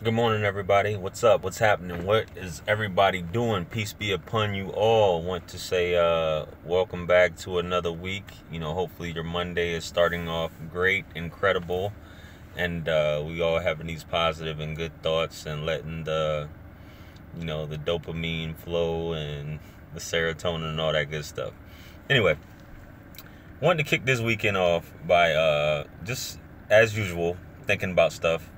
Good morning, everybody. What's up? What's happening? What is everybody doing? Peace be upon you all. Want to say welcome back to another week. Hopefully your Monday is starting off great, incredible, and we all having these positive and good thoughts and letting the dopamine flow and the serotonin and all that good stuff. Anyway, wanted to kick this weekend off by just as usual thinking about stuff,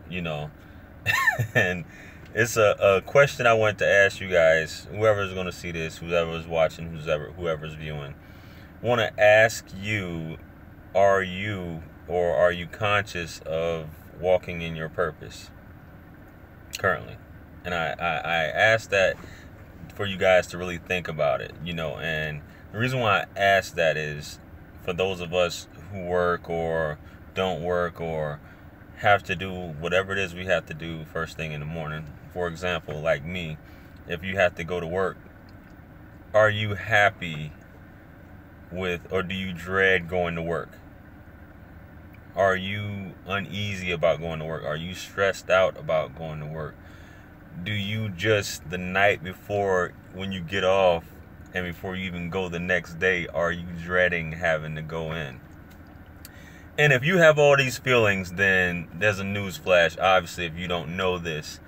and it's a question I wanted to ask you guys, whoever's going to see this, whoever's watching, whoever's viewing. I want to ask you, are you conscious of walking in your purpose currently? And I asked that for you guys to really think about it, and the reason why I asked that is for those of us who work or don't work or have to do whatever it is we have to do first thing in the morning. For example, like me, if you have to go to work, are you happy with, or do you dread going to work? Are you uneasy about going to work? Are you stressed out about going to work? Do you just, the night before when you get off and before you even go the next day, are you dreading having to go in? And if you have all these feelings, then there's a news flash. Obviously, if you don't know this,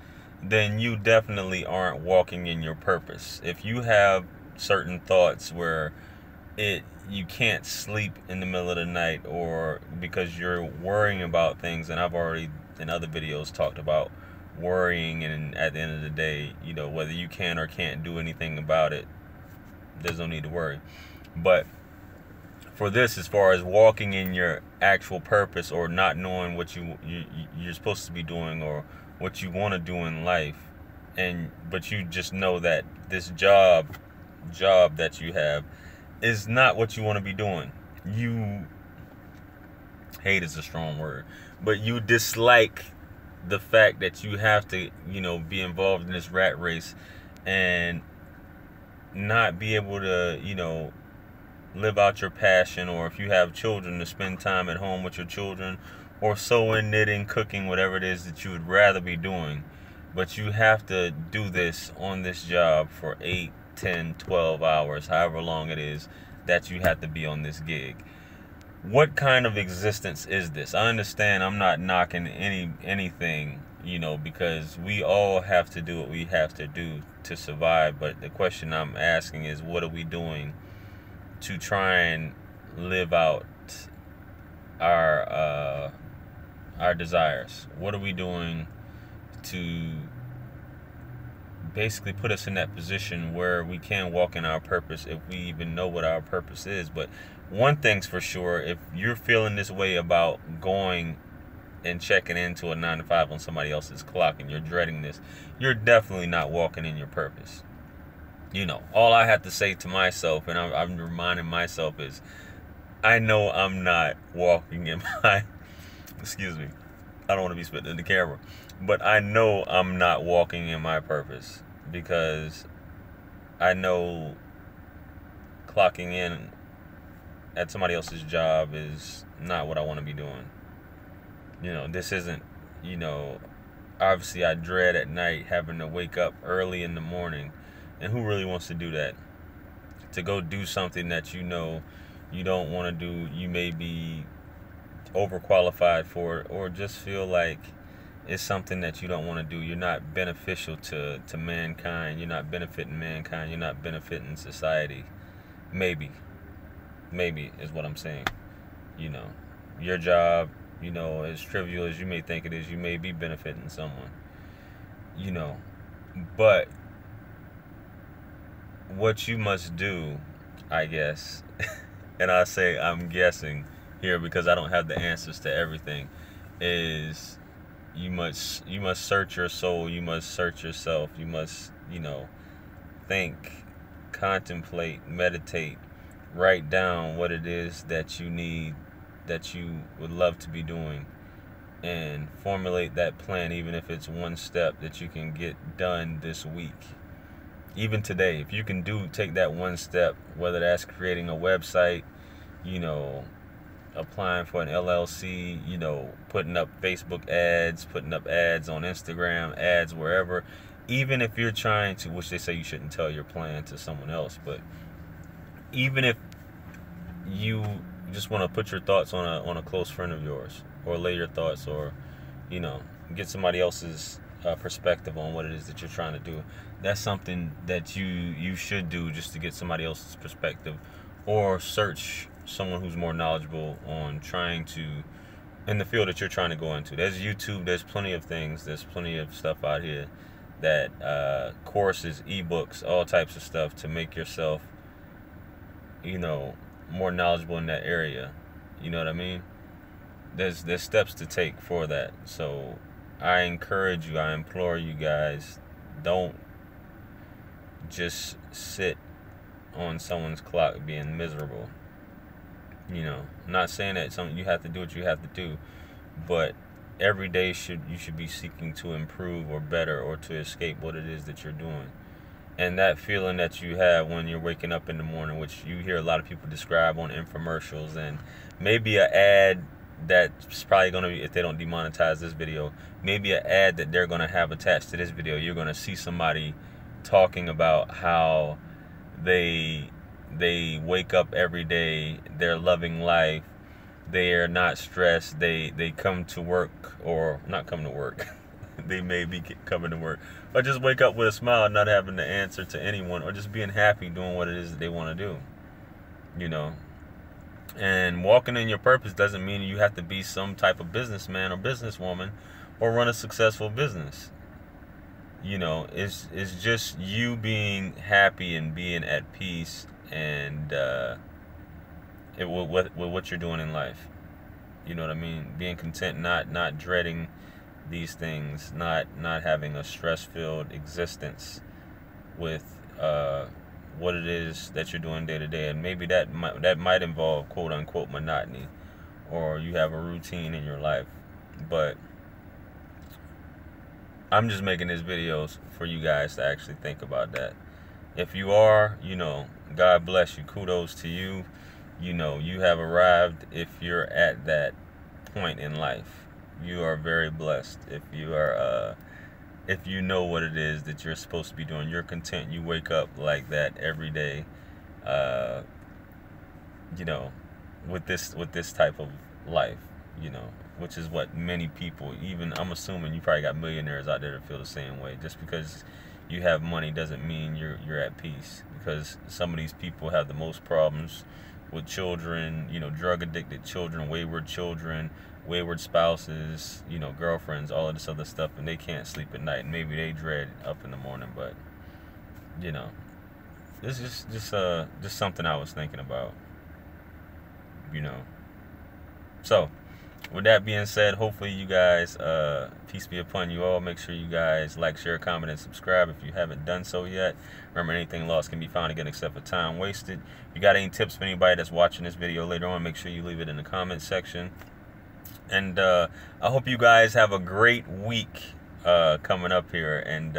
then you definitely aren't walking in your purpose. If you have certain thoughts where you can't sleep in the middle of the night, or because you're worrying about things, and I've already in other videos talked about worrying, and at the end of the day, whether you can or can't do anything about it, there's no need to worry. But for this, as far as walking in your actual purpose, or not knowing what you're supposed to be doing or what you want to do in life, but you just know that this job that you have is not what you want to be doing. Hate is a strong word, but you dislike the fact that you have to, be involved in this rat race and not be able to, live out your passion, or if you have children, to spend time at home with your children, or sewing, knitting, cooking, whatever it is that you would rather be doing. But you have to do this on this job for 8, 10, 12 hours, however long it is that you have to be on this gig. What kind of existence is this? I understand I'm not knocking anything, because we all have to do what we have to do to survive. But the question I'm asking is, what are we doing to try and live out our desires? What are we doing to basically put us in that position where we can walk in our purpose, if we even know what our purpose is? But one thing's for sure, if you're feeling this way about going and checking into a 9 to 5 on somebody else's clock, and you're dreading this, you're definitely not walking in your purpose. All I have to say to myself, and I'm reminding myself, is I know I'm not walking in my, excuse me, I don't want to be spitting in the camera, but I know I'm not walking in my purpose, because I know clocking in at somebody else's job is not what I want to be doing. This isn't, obviously I dread at night having to wake up early in the morning. And who really wants to do that? To go do something that you don't want to do, you may be overqualified for it, or just feel like it's something that you don't want to do. You're not beneficial to mankind. You're not benefiting mankind. You're not benefiting society. Maybe is what I'm saying. Your job, as trivial as you may think it is, you may be benefiting someone. But what you must do, I guess, and I say I'm guessing here because I don't have the answers to everything, is you must search your soul, you must search yourself, you must, think, contemplate, meditate, write down what it is that you need, that you would love to be doing, and formulate that plan, even if it's one step that you can get done this week. Even today, if you can take that one step, whether that's creating a website, applying for an LLC, you know, putting up Facebook ads, putting up ads on Instagram, ads wherever. Even if you're trying to, which they say you shouldn't tell your plan to someone else, but even if you just want to put your thoughts on a close friend of yours, or lay your thoughts, or, you know, get somebody else's perspective on what it is that you're trying to do, that's something that you should do, just to get somebody else's perspective, or search someone who's more knowledgeable on trying to, in the field that you're trying to go into. There's YouTube, there's plenty of things, there's plenty of stuff out here, that courses, ebooks, all types of stuff to make yourself, you know, more knowledgeable in that area. You know what I mean? There's steps to take for that. So I encourage you, I implore you guys, don't just sit on someone's clock being miserable. You know, I'm not saying that you have to do what you have to do, but every day you should be seeking to improve or better, or to escape what it is that you're doing. And that feeling that you have when you're waking up in the morning, which you hear a lot of people describe on infomercials, and maybe an ad that's probably going to be, if they don't demonetize this video, maybe an ad that they're going to have attached to this video, you're going to see somebody talking about how they wake up every day, they're loving life, they are not stressed, they come to work, or not come to work, they may be coming to work, or just wake up with a smile, not having to answer to anyone, or just being happy doing what it is that they want to do. You know, and walking in your purpose doesn't mean you have to be some type of businessman or businesswoman or run a successful business. You know, it's just you being happy and being at peace, and with what you're doing in life. You know what I mean? Being content, not dreading these things, not having a stress-filled existence with what it is that you're doing day to day. And maybe that might involve quote unquote monotony, or you have a routine in your life. But I'm just making these videos for you guys to actually think about that. If you are, you know, God bless you, kudos to you. You know, you have arrived. If you're at that point in life, you are very blessed. If you are if you know what it is that you're supposed to be doing, you're content, you wake up like that every day, you know, with this type of life, you know, which is what many people, even I'm assuming you probably got millionaires out there that feel the same way. Just because you have money doesn't mean you're at peace, because some of these people have the most problems with children, you know, drug addicted children, wayward spouses, you know, girlfriends, all of this other stuff, and they can't sleep at night, and maybe they dread up in the morning. But, you know, this is just something I was thinking about, you know. So with that being said, hopefully you guys, peace be upon you all. Make sure you guys like, share, comment, and subscribe if you haven't done so yet. Remember, anything lost can be found again except for time wasted. If you got any tips for anybody that's watching this video later on, make sure you leave it in the comment section. And I hope you guys have a great week coming up here. And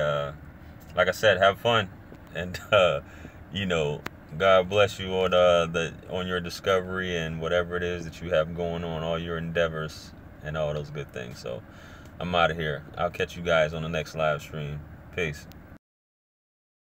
like I said, have fun. And you know, God bless you on your discovery and whatever it is that you have going on, all your endeavors and all those good things. So I'm out of here. I'll catch you guys on the next live stream. Peace.